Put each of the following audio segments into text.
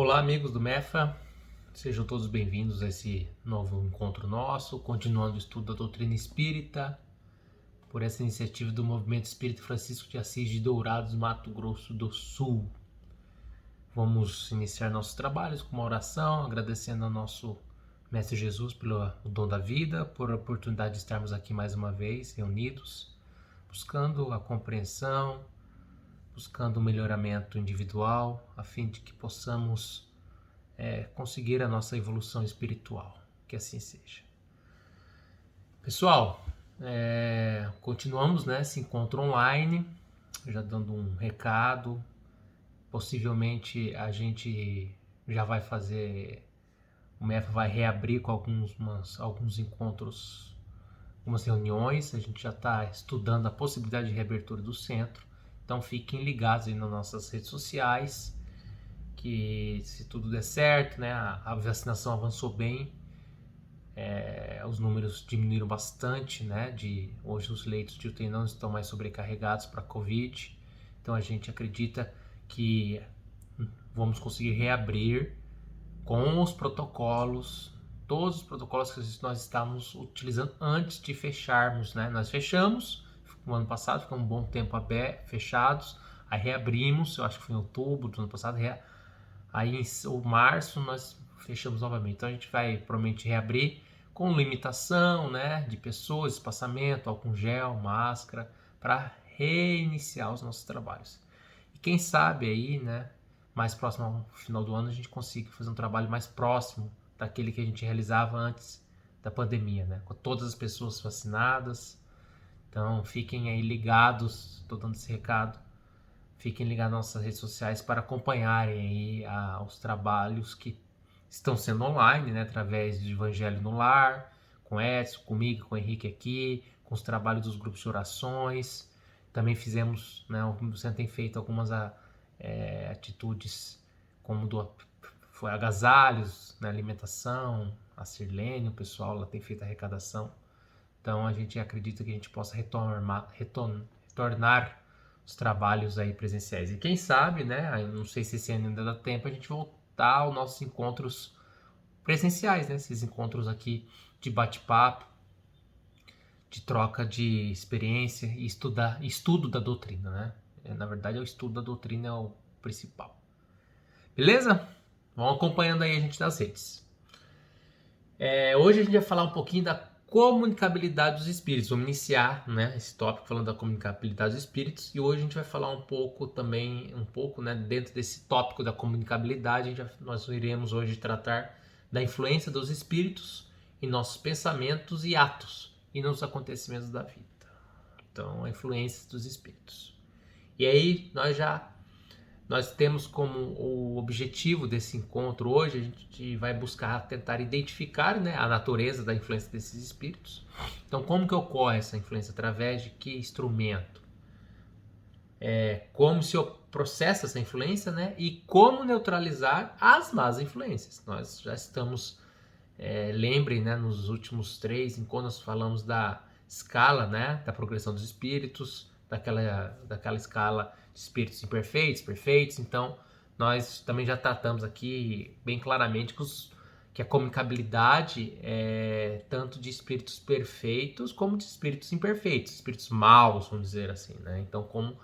Olá, amigos do MEFA, sejam todos bem-vindos a esse novo encontro nosso, continuando o estudo da doutrina espírita, por essa iniciativa do Movimento Espírita Francisco de Assis de Dourados, Mato Grosso do Sul. Vamos iniciar nossos trabalhos com uma oração, agradecendo ao nosso Mestre Jesus pelo dom da vida, por a oportunidade de estarmos aqui mais uma vez, reunidos, buscando a compreensão, buscando o melhoramento individual, a fim de que possamos conseguir a nossa evolução espiritual. Que assim seja. Pessoal, continuamos esse encontro online, já dando um recado. Possivelmente a gente já vai fazer, o MEFA vai reabrir com alguns encontros, algumas reuniões. A gente já está estudando a possibilidade de reabertura do centro. Então fiquem ligados aí nas nossas redes sociais, que se tudo der certo, a vacinação avançou bem, os números diminuíram bastante, hoje os leitos de UTI não estão mais sobrecarregados para Covid, então a gente acredita que vamos conseguir reabrir com os protocolos, todos os protocolos que nós estávamos utilizando antes de fecharmos, Nós fechamos no ano passado, ficamos um bom tempo fechados, aí reabrimos, eu acho que foi em outubro do ano passado, aí em março nós fechamos novamente. Então a gente vai provavelmente reabrir com limitação, de pessoas, espaçamento, álcool gel, máscara, para reiniciar os nossos trabalhos. E quem sabe aí, mais próximo ao final do ano, a gente consiga fazer um trabalho mais próximo daquele que a gente realizava antes da pandemia, com todas as pessoas vacinadas. Então fiquem aí ligados, estou dando esse recado. Fiquem ligados nas nossas redes sociais para acompanharem aí os trabalhos que estão sendo online, através do Evangelho no Lar, com Edson, comigo, com o Henrique aqui, com os trabalhos dos grupos de orações. Também fizemos, o centro tem feito algumas atitudes, como foi agasalhos na alimentação, a Sirlene, o pessoal lá tem feito arrecadação. Então a gente acredita que a gente possa retornar os trabalhos aí presenciais. E quem sabe, não sei se esse ano ainda dá tempo, a gente voltar aos nossos encontros presenciais, esses encontros aqui de bate-papo, de troca de experiência e estudo da doutrina, Na verdade, o estudo da doutrina é o principal. Beleza? Vão acompanhando aí a gente nas redes. Hoje a gente vai falar um pouquinho da comunicabilidade dos espíritos. Vamos iniciar esse tópico falando da comunicabilidade dos espíritos, e hoje a gente vai falar um pouco dentro desse tópico da comunicabilidade. Nós iremos hoje tratar da influência dos espíritos em nossos pensamentos e atos e nos acontecimentos da vida. Então, a influência dos espíritos. E aí nós temos como o objetivo desse encontro hoje, a gente vai buscar tentar identificar a natureza da influência desses espíritos. Então, como que ocorre essa influência? Através de que instrumento? Como se processa essa influência, e como neutralizar as más influências. Nós já estamos, lembrem, nos últimos 3 encontros nós falamos da escala, da progressão dos espíritos, daquela escala de espíritos imperfeitos, perfeitos. Então nós também já tratamos aqui bem claramente que a comunicabilidade é tanto de espíritos perfeitos como de espíritos imperfeitos, espíritos maus, vamos dizer assim, Então como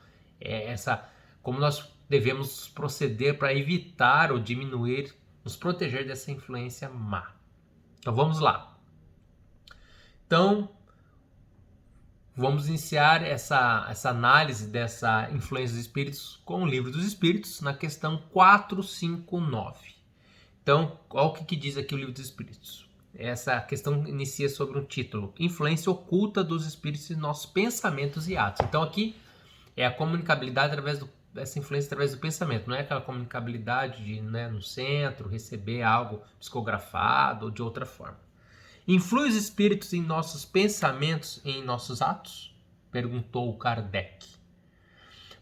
nós devemos proceder para evitar ou diminuir, nos proteger dessa influência má. Então vamos lá. Então vamos iniciar essa análise dessa influência dos espíritos com o Livro dos Espíritos, na questão 459. Então, olha o que diz aqui o Livro dos Espíritos. Essa questão inicia sobre um título: Influência oculta dos espíritos em nossos pensamentos e atos. Então aqui é a comunicabilidade essa influência através do pensamento. Não é aquela comunicabilidade de no centro receber algo psicografado ou de outra forma. Influi os espíritos em nossos pensamentos e em nossos atos? Perguntou Kardec.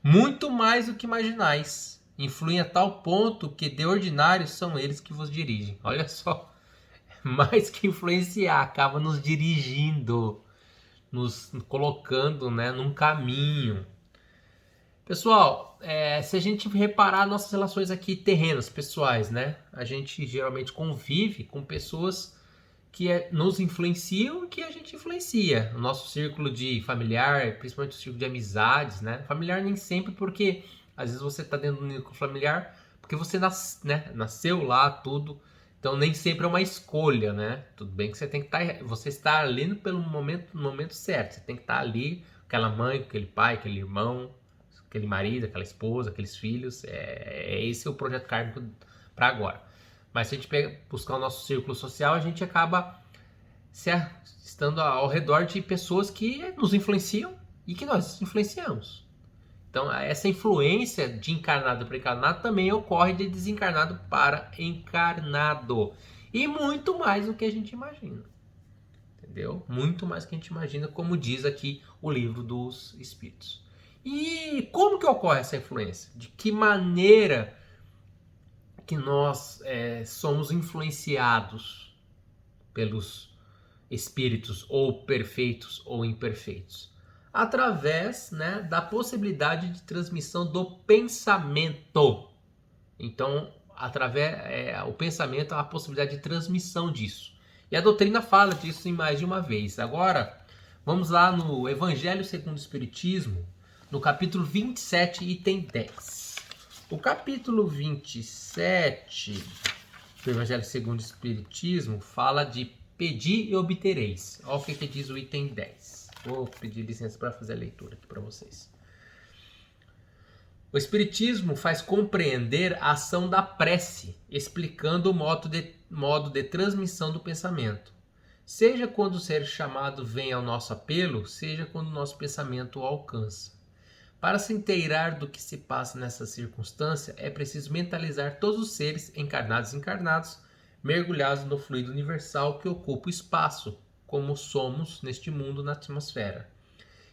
Muito mais do que imaginais. Influem a tal ponto que de ordinário são eles que vos dirigem. Olha só, mais que influenciar, acaba nos dirigindo, nos colocando num caminho. Pessoal, se a gente reparar nossas relações aqui terrenas, pessoais, né? A gente geralmente convive com pessoas que nos influenciam e que a gente influencia. O nosso círculo de familiar, principalmente o círculo de amizades, né? Familiar nem sempre, porque às vezes você está dentro do núcleo familiar porque você nasceu lá, tudo. Então nem sempre é uma escolha, né? Tudo bem que você tem que estar, você está ali pelo momento, no momento certo. Você tem que estar ali, aquela mãe, aquele pai, aquele irmão, aquele marido, aquela esposa, aqueles filhos. Esse é o projeto kármico para agora. Mas se a gente buscar o nosso círculo social, a gente acaba estando ao redor de pessoas que nos influenciam e que nós influenciamos. Então, essa influência de encarnado para encarnado também ocorre de desencarnado para encarnado. E muito mais do que a gente imagina. Entendeu? Muito mais do que a gente imagina, como diz aqui o livro dos Espíritos. E como que ocorre essa influência? De que maneira que nós somos influenciados pelos espíritos, ou perfeitos ou imperfeitos? Através, né, da possibilidade de transmissão do pensamento. Então, através o pensamento, há a possibilidade de transmissão disso. E a doutrina fala disso em mais de uma vez. Agora, vamos lá no Evangelho segundo o Espiritismo, no capítulo 27, item 10. O capítulo 27 do Evangelho segundo o Espiritismo fala de pedir e obtereis. Olha o que diz o item 10. Vou pedir licença para fazer a leitura aqui para vocês. O Espiritismo faz compreender a ação da prece, explicando o modo de transmissão do pensamento. Seja quando o ser chamado vem ao nosso apelo, seja quando o nosso pensamento o alcança. Para se inteirar do que se passa nessa circunstância, é preciso mentalizar todos os seres, encarnados e encarnados, mergulhados no fluido universal que ocupa o espaço, como somos neste mundo na atmosfera.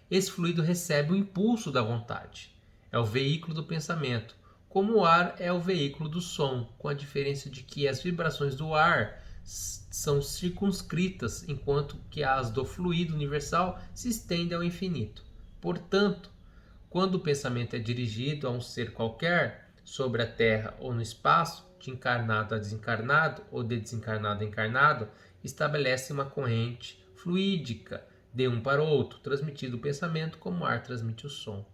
Esse fluido recebe o impulso da vontade. É o veículo do pensamento, como o ar é o veículo do som, com a diferença de que as vibrações do ar são circunscritas, enquanto que as do fluido universal se estendem ao infinito. Portanto, quando o pensamento é dirigido a um ser qualquer, sobre a Terra ou no espaço, de encarnado a desencarnado ou de desencarnado a encarnado, estabelece uma corrente fluídica de um para o outro, transmitindo o pensamento como o ar transmite o som.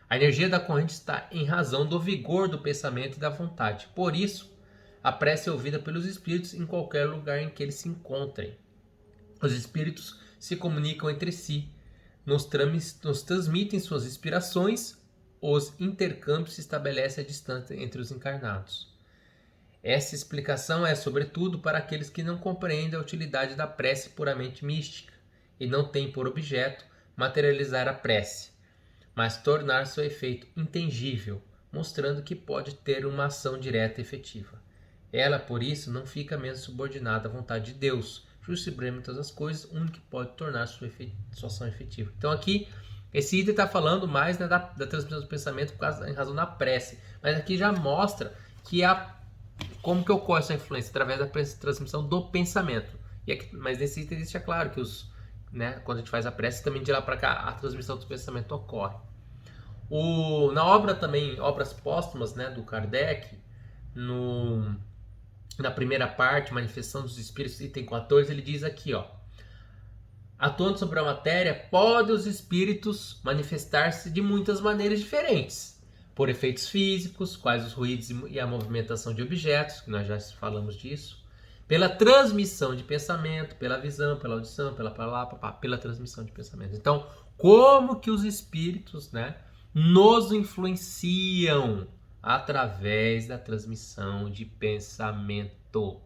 A energia da corrente está em razão do vigor do pensamento e da vontade. Por isso, a prece é ouvida pelos espíritos em qualquer lugar em que eles se encontrem. Os espíritos se comunicam entre si, nos transmitem suas inspirações, os intercâmbios se estabelecem à distância entre os encarnados. Essa explicação é, sobretudo, para aqueles que não compreendem a utilidade da prece puramente mística e não têm por objeto materializar a prece, mas tornar seu efeito intangível, mostrando que pode ter uma ação direta e efetiva. Ela, por isso, não fica menos subordinada à vontade de Deus, justo e supremo em todas as coisas, único que pode tornar sua ação efetiva. Então aqui, esse item está falando mais, né, da transmissão do pensamento em razão da prece, mas aqui já mostra que como que ocorre essa influência? Através da transmissão do pensamento. Mas nesse item deixa claro que quando a gente faz a prece, também de lá para cá a transmissão do pensamento ocorre. Na obra também, obras póstumas, né, do Kardec, na primeira parte, Manifestação dos Espíritos, item 14, ele diz aqui, atuando sobre a matéria, podem os espíritos manifestar-se de muitas maneiras diferentes, por efeitos físicos, quais os ruídos e a movimentação de objetos, que nós já falamos disso, pela transmissão de pensamento, pela visão, pela audição, pela transmissão de pensamento. Então, como que os espíritos, né, nos influenciam? Através da transmissão de pensamento.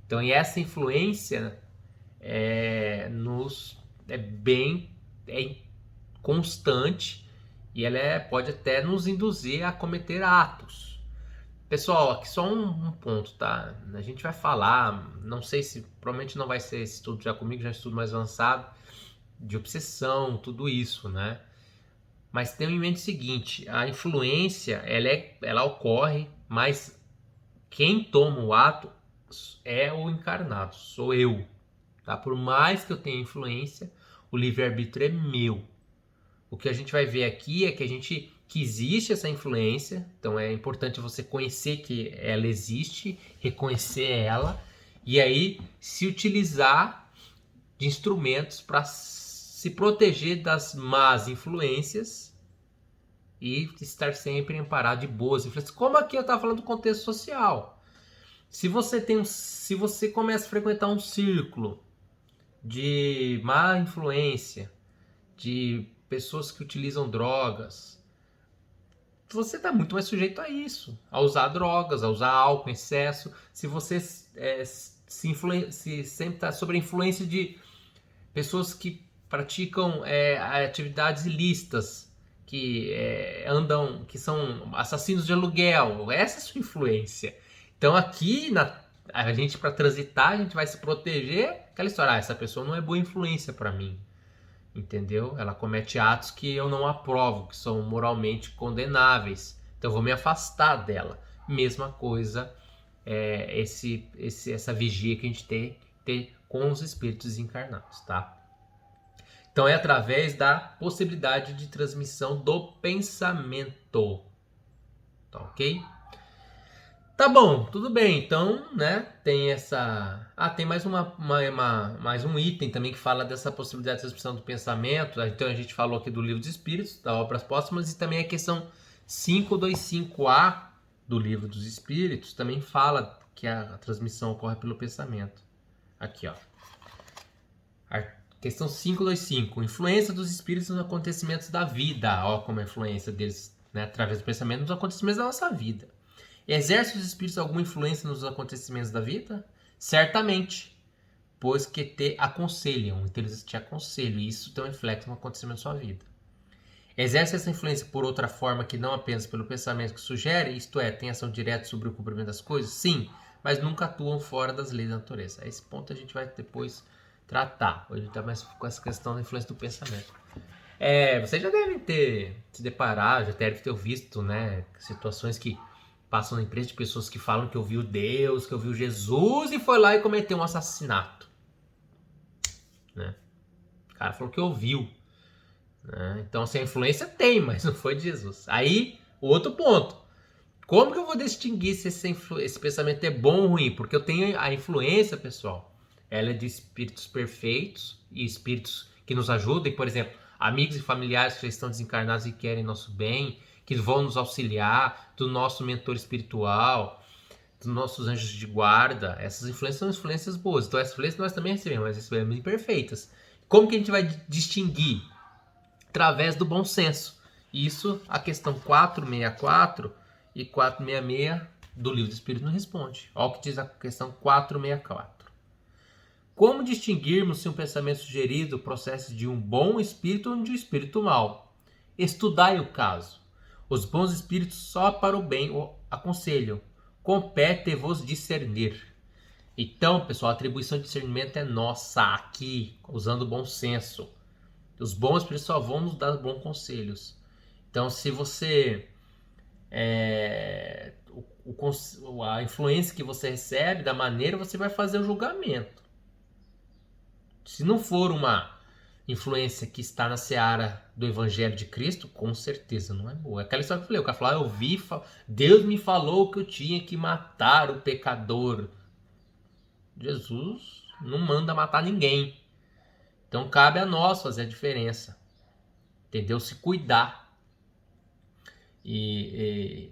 Então, e essa influência é bem constante e ela pode até nos induzir a cometer atos. Pessoal, aqui só um ponto, tá? A gente vai falar, não sei se, provavelmente não vai ser esse estudo já comigo, já é um estudo mais avançado, de obsessão, tudo isso, né? Mas tenha em mente o seguinte, a influência, ela ocorre, mas quem toma o ato é o encarnado, sou eu. Tá? Por mais que eu tenha influência, o livre-arbítrio é meu. O que a gente vai ver aqui é que a gente que existe essa influência, então é importante você conhecer que ela existe, reconhecer ela, e aí se utilizar de instrumentos para se proteger das más influências e estar sempre amparado de boas influências. Como aqui eu estava falando do contexto social. Se você começa a frequentar um círculo de má influência, de pessoas que utilizam drogas, você está muito mais sujeito a isso, a usar drogas, a usar álcool em excesso. Se você se sempre está sob a influência de pessoas que praticam atividades ilícitas, que que são assassinos de aluguel, essa é a sua influência. Então aqui a gente, para transitar, a gente vai se proteger, aquela história, essa pessoa não é boa influência para mim, entendeu? Ela comete atos que eu não aprovo, que são moralmente condenáveis, então eu vou me afastar dela. Mesma coisa, essa vigia que a gente tem com os espíritos encarnados, tá? Então é através da possibilidade de transmissão do pensamento, tá ok? Tá bom, tudo bem. Então, né, tem essa... tem mais mais um item também que fala dessa possibilidade de transmissão do pensamento. Então a gente falou aqui do Livro dos Espíritos, da Obras Póstumas, e também a questão 525A do Livro dos Espíritos também fala que a transmissão ocorre pelo pensamento. Aqui, ó. Questão 525. Influência dos espíritos nos acontecimentos da vida. Ó, como a influência deles, né, através do pensamento, nos acontecimentos da nossa vida. Exerce os espíritos alguma influência nos acontecimentos da vida? Certamente, pois que te aconselham. Então eles te aconselham, e isso tem um reflexo no acontecimento da sua vida. Exerce essa influência por outra forma que não apenas pelo pensamento que sugere, isto é, tem ação direta sobre o cumprimento das coisas? Sim, mas nunca atuam fora das leis da natureza. A esse ponto a gente vai depois tratar. Hoje a gente está mais com essa questão da influência do pensamento. Vocês já devem ter se deparado, já devem ter visto, né, situações que passam na imprensa de pessoas que falam que ouviu Deus, que ouviu Jesus e foi lá e cometeu um assassinato, né? O cara falou que ouviu, né? Então, assim, a influência tem, mas não foi de Jesus. Aí, outro ponto. Como que eu vou distinguir se esse pensamento é bom ou ruim? Porque eu tenho a influência, pessoal, ela é de espíritos perfeitos e espíritos que nos ajudem, por exemplo, amigos e familiares que já estão desencarnados e querem nosso bem, que vão nos auxiliar, do nosso mentor espiritual, dos nossos anjos de guarda. Essas influências são influências boas. Então essas influências nós também recebemos, mas recebemos imperfeitas. Como que a gente vai distinguir? Através do bom senso. Isso a questão 464 e 466 do Livro dos Espíritos não responde. Olha o que diz a questão 464. Como distinguirmos se um pensamento sugerido procede de um bom espírito ou de um espírito mau? Estudai o caso. Os bons espíritos só para o bem o aconselham. Compete-vos discernir. Então, pessoal, a atribuição de discernimento é nossa aqui, usando o bom senso. Os bons espíritos só vão nos dar bons conselhos. Então, se você... a influência que você recebe, da maneira, você vai fazer o julgamento. Se não for uma influência que está na seara do Evangelho de Cristo, com certeza não é boa. É aquela história que eu falei, o cara falou, Deus me falou que eu tinha que matar o pecador. Jesus não manda matar ninguém. Então cabe a nós fazer a diferença. Entendeu? Se cuidar. De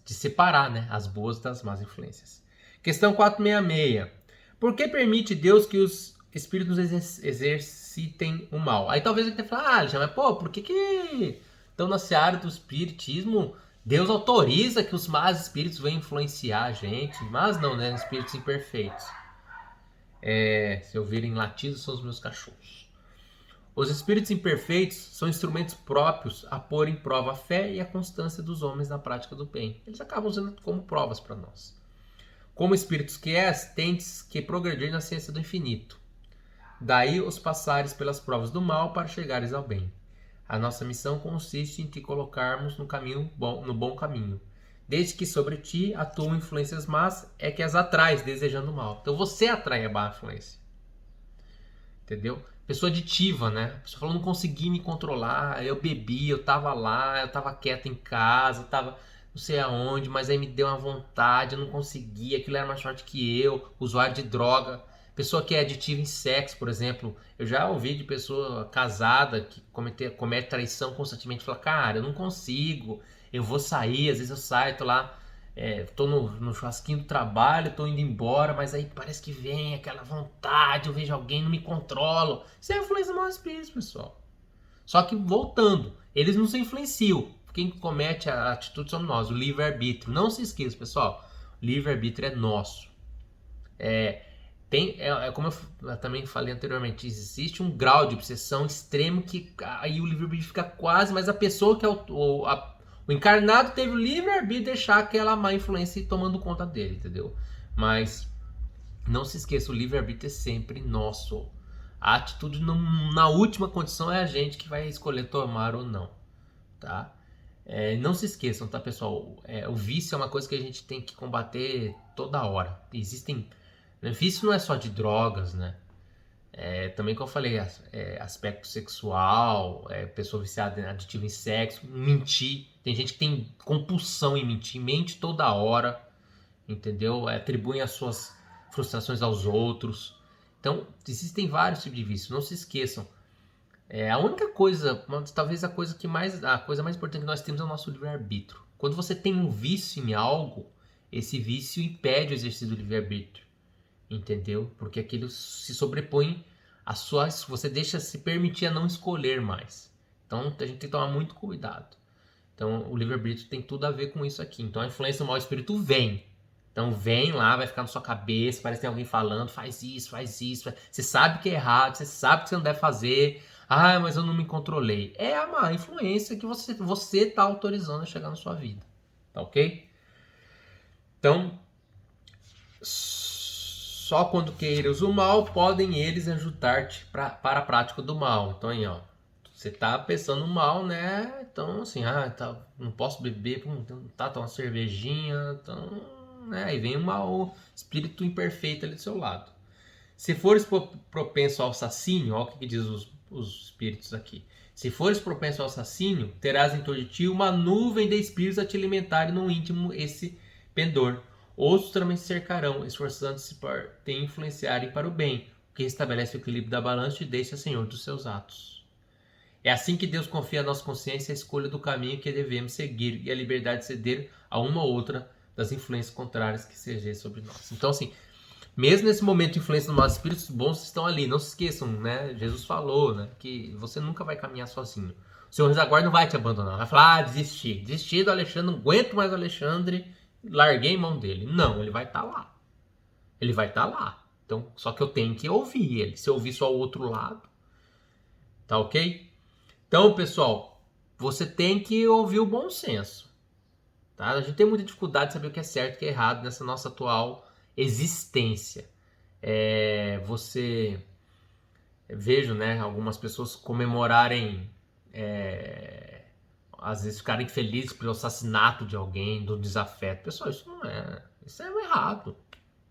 separar, né, as boas das más influências. Questão 466. Por que permite Deus que os espíritos exercitem o mal? Aí talvez ele tenha falado, mas por que então na seara do espiritismo Deus autoriza que os más espíritos venham influenciar a gente? Mas não, né? Espíritos imperfeitos. Se ouvirem latidos, são os meus cachorros. Os espíritos imperfeitos são instrumentos próprios a pôr em prova a fé e a constância dos homens na prática do bem. Eles acabam usando como provas para nós. Como espíritos que tendes que progredir na ciência do infinito. Daí os passares pelas provas do mal para chegares ao bem. A nossa missão consiste em te colocarmos no bom caminho. Desde que sobre ti atuam influências más, é que as atrais desejando o mal. Então você atrai a má influência. Entendeu? Pessoa aditiva, né? A pessoa falou, não consegui me controlar, eu bebi, eu tava lá, eu tava quieto em casa, eu tava não sei aonde, mas aí me deu uma vontade, eu não consegui, aquilo era mais forte que eu, usuário de droga. Pessoa que é aditiva em sexo, por exemplo, eu já ouvi de pessoa casada que comete traição constantemente, fala, cara, eu não consigo, eu vou sair, às vezes eu saio, tô lá, tô no churrasquinho do trabalho, tô indo embora, mas aí parece que vem aquela vontade, eu vejo alguém, não me controlo. Isso é influência dos espíritos, pessoal. Só que voltando, eles nos influenciam. Quem comete a atitude somos nós, o livre-arbítrio. Não se esqueça, pessoal, o livre-arbítrio é nosso. Como eu também falei anteriormente, existe um grau de obsessão extremo que aí o livre-arbítrio fica quase, mas a pessoa que é o encarnado teve o livre-arbítrio de deixar aquela má influência ir tomando conta dele, entendeu? Mas não se esqueça, o livre-arbítrio é sempre nosso. A atitude na última condição é a gente que vai escolher tomar ou não, tá? Não se esqueçam, tá, pessoal? O vício é uma coisa que a gente tem que combater toda hora. Vício não é só de drogas, né? Também, como eu falei, aspecto sexual, pessoa viciada, aditiva em sexo, mentir. Tem gente que tem compulsão em mentir, mente toda hora, entendeu? Atribuem as suas frustrações aos outros. Então, existem vários tipos de vícios, não se esqueçam. A única coisa, talvez a coisa mais importante que nós temos é o nosso livre-arbítrio. Quando você tem um vício em algo, esse vício impede o exercício do livre-arbítrio, entendeu? Porque aquilo se sobrepõe a suas, você deixa se permitir a não escolher mais. Então a gente tem que tomar muito cuidado. Então o livre-arbítrio tem tudo a ver com isso aqui. Então a influência do mau espírito vem. Então vem lá, vai ficar na sua cabeça, parece que tem alguém falando, faz isso, faz isso. Você sabe que é errado, você sabe que você não deve fazer. Ah, mas eu não me controlei. É a má influência que você está autorizando a chegar na sua vida. Tá ok? Então, só quando queiras o mal, podem eles ajudar-te para a prática do mal. Então aí, ó, você tá pensando mal, né? Então, assim, não posso beber, tá uma cervejinha, então, né? Aí vem o espírito imperfeito ali do seu lado. Se fores propenso ao assassínio, olha o que diz os espíritos aqui. Se fores propenso ao assassínio, terás em torno de ti uma nuvem de espíritos a te alimentarem no íntimo esse pendor. Outros também se cercarão, esforçando-se por te influenciarem para o bem, o que restabelece o equilíbrio da balança e deixa senhor dos seus atos. É assim que Deus confia à nossa consciência a escolha do caminho que devemos seguir e a liberdade de ceder a uma ou outra das influências contrárias que se exercem sobre nós. Então, assim, mesmo nesse momento de influência dos maus espíritos bons estão ali. Não se esqueçam, né? Jesus falou, né? Que você nunca vai caminhar sozinho. O Senhor Rezaguarda não vai te abandonar. Vai falar, desisti. Desisti do Alexandre, não aguento mais o Alexandre. Larguei mão dele. Não, ele vai estar lá. Ele vai estar lá. Então, só que eu tenho que ouvir ele. Se eu ouvir só o outro lado, tá ok? Então, pessoal, você tem que ouvir o bom senso. Tá? A gente tem muita dificuldade de saber o que é certo e o que é errado nessa nossa atual existência. Você vejo, né, algumas pessoas comemorarem, às vezes ficarem felizes pelo assassinato de alguém, do desafeto. Pessoal, isso é errado,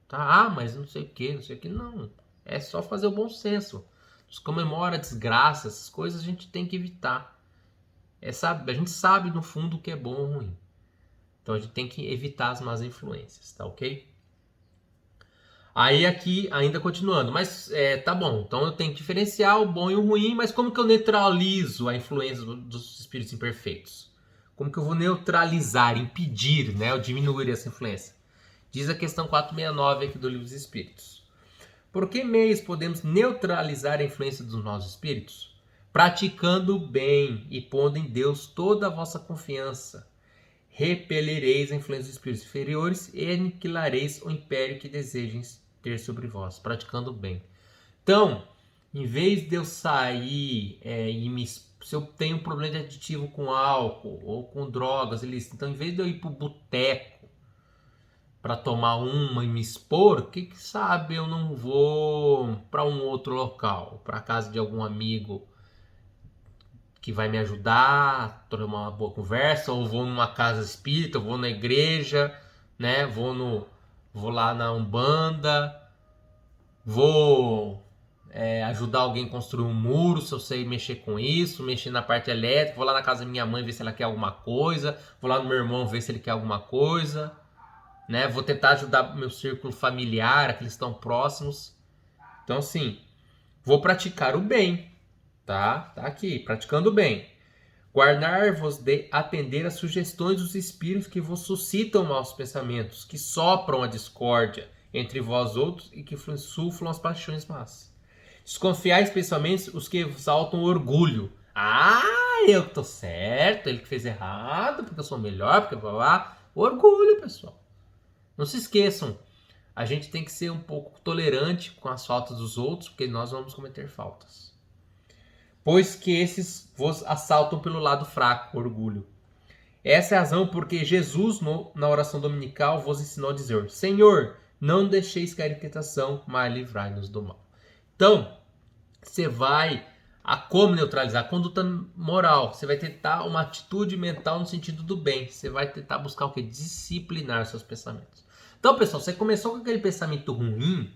tá? Mas não sei o que, não sei o que, não. É só fazer o bom senso. Se comemora desgraça, essas coisas a gente tem que evitar. A gente sabe no fundo o que é bom ou ruim. Então a gente tem que evitar as más influências, tá ok? Aí aqui, ainda continuando, mas tá bom, então eu tenho que diferenciar o bom e o ruim, mas como que eu neutralizo a influência dos espíritos imperfeitos? Como que eu vou neutralizar, impedir, né, ou diminuir essa influência? Diz a questão 469 aqui do Livro dos Espíritos. Por que meios podemos neutralizar a influência dos maus espíritos? Praticando o bem e pondo em Deus toda a vossa confiança. Repelireis a influência dos espíritos inferiores e aniquilareis o império que desejem ter sobre vós, praticando o bem. Então, em vez de eu sair se eu tenho um problema de aditivo com álcool ou com drogas ilícitas, então em vez de eu ir para o boteco para tomar uma e me expor, que sabe eu não vou para um outro local, para casa de algum amigo que vai me ajudar a tomar uma boa conversa, ou vou numa casa espírita, vou na igreja, né? Vou lá na Umbanda, vou ajudar alguém a construir um muro, se eu sei mexer com isso, mexer na parte elétrica, vou lá na casa da minha mãe ver se ela quer alguma coisa, vou lá no meu irmão ver se ele quer alguma coisa, né? Vou tentar ajudar meu círculo familiar, aqueles que estão próximos. Então, assim, vou praticar o bem, tá? Tá aqui, praticando o bem. Guardar-vos de atender às sugestões dos espíritos que vos suscitam maus pensamentos, que sopram a discórdia entre vós outros e que insuflam as paixões más. Desconfiai especialmente os que exaltam orgulho. Ah, eu que tô certo, ele que fez errado, porque eu sou melhor, porque blá blá. Orgulho, pessoal. Não se esqueçam, a gente tem que ser um pouco tolerante com as faltas dos outros, porque nós vamos cometer faltas. Pois que esses vos assaltam pelo lado fraco, orgulho. Essa é a razão porque Jesus, na oração dominical, vos ensinou a dizer: Senhor, não deixeis cair em tentação, mas livrai-nos do mal. Então, você vai a como neutralizar a conduta moral. Você vai tentar uma atitude mental no sentido do bem. Você vai tentar buscar o que? Disciplinar seus pensamentos. Então, pessoal, você começou com aquele pensamento ruim,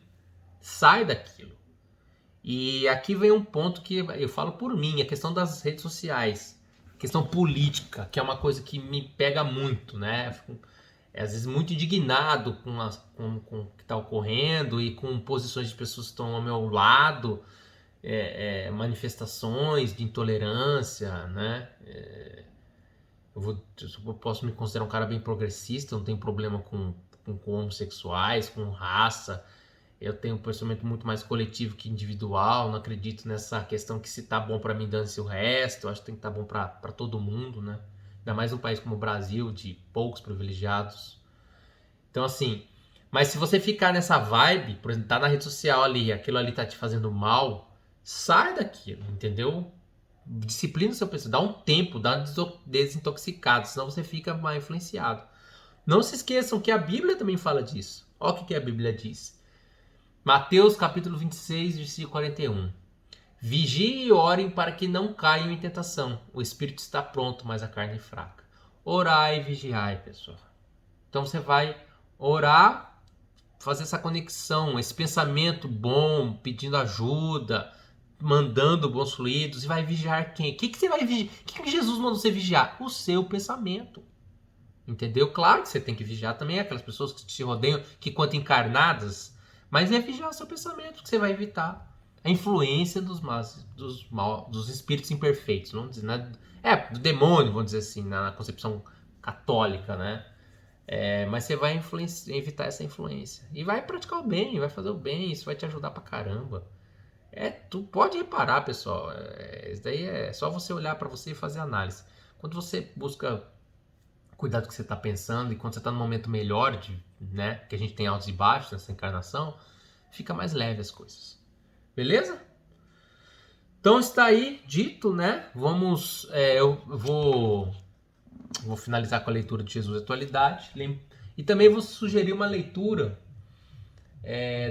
sai daquilo. E aqui vem um ponto que eu falo por mim, a questão das redes sociais, a questão política, que é uma coisa que me pega muito, né? Fico, às vezes muito indignado com o que está ocorrendo e com posições de pessoas que estão ao meu lado, manifestações de intolerância, né? Eu posso me considerar um cara bem progressista, não tenho problema com homossexuais, com raça. Eu tenho um pensamento muito mais coletivo que individual. Não acredito nessa questão que se tá bom para mim, dane-se o resto. Eu acho que tem que estar bom para todo mundo, né? Ainda mais um país como o Brasil, de poucos privilegiados. Então, assim, mas se você ficar nessa vibe, por exemplo, tá na rede social ali, aquilo ali tá te fazendo mal, sai daquilo, entendeu? Disciplina o seu pensamento, dá um tempo, dá uma desintoxicada, senão você fica mais influenciado. Não se esqueçam que a Bíblia também fala disso. Olha o que a Bíblia diz. Mateus capítulo 26, versículo 41. Vigiem e orem para que não caiam em tentação. O espírito está pronto, mas a carne é fraca. Orai e vigiai, pessoal. Então você vai orar, fazer essa conexão, esse pensamento bom, pedindo ajuda, mandando bons fluidos, e vai vigiar quem? O que você vai vigiar? O que Jesus mandou você vigiar? O seu pensamento. Entendeu? Claro que você tem que vigiar também aquelas pessoas que te rodeiam, que quanto encarnadas, mas é vigiar o seu pensamento, que você vai evitar a influência dos espíritos imperfeitos, vamos dizer, né? Do demônio, vamos dizer assim, na concepção católica, né? Mas você vai evitar essa influência. E vai praticar o bem, vai fazer o bem, isso vai te ajudar pra caramba. Tu pode reparar, pessoal, isso daí é só você olhar pra você e fazer análise. Quando você busca cuidar do que você está pensando, e quando você está num momento melhor, né, que a gente tem altos e baixos nessa encarnação, fica mais leve as coisas. Beleza? Então está aí dito, né? Eu vou finalizar com a leitura de Jesus Atualidade. E também vou sugerir uma leitura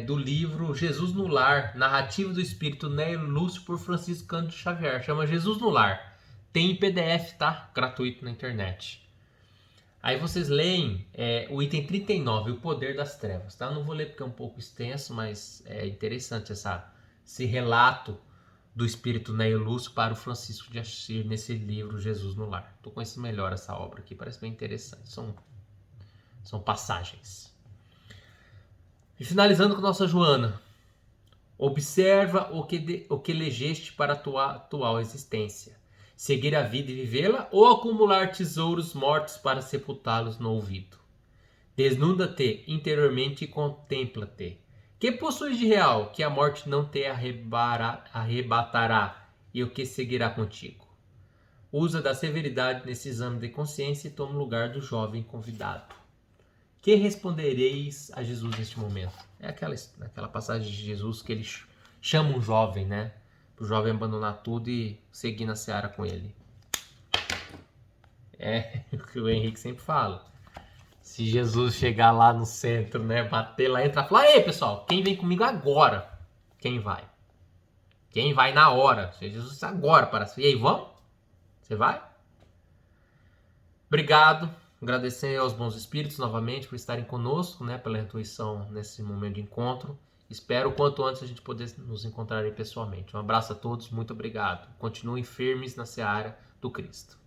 do livro Jesus no Lar, Narrativa do Espírito Nélio Lúcio, por Francisco Cândido Xavier. Chama Jesus no Lar. Tem em PDF, tá? Gratuito na internet. Aí vocês leem o item 39, o poder das trevas, tá? Não vou ler porque é um pouco extenso, mas é interessante esse relato do espírito Nélio Lúcio para o Francisco de Assis nesse livro Jesus no Lar. Estou conhecendo melhor essa obra aqui, parece bem interessante. São passagens. E finalizando com nossa Joana. Observa o que elegeste para a tua atual existência. Seguir a vida e vivê-la, ou acumular tesouros mortos para sepultá-los no ouvido? Desnuda-te interiormente e contempla-te. Que possuis de real, que a morte não te arrebatará, e o que seguirá contigo? Usa da severidade nesse exame de consciência e toma o lugar do jovem convidado. Que respondereis a Jesus neste momento? É aquela passagem de Jesus que ele chama um jovem, né? Para o jovem abandonar tudo e seguir na seara com ele. É o que o Henrique sempre fala. Se Jesus chegar lá no centro, né? Bater lá, entrar e falar: ei, pessoal, quem vem comigo agora? Quem vai? Quem vai na hora? Se Jesus agora para si. E aí, vamos? Você vai? Obrigado. Agradecer aos bons espíritos novamente por estarem conosco, né? Pela intuição nesse momento de encontro. espero o quanto antes a gente poder nos encontrar aí pessoalmente. Um abraço a todos, muito obrigado. Continuem firmes na seara do Cristo.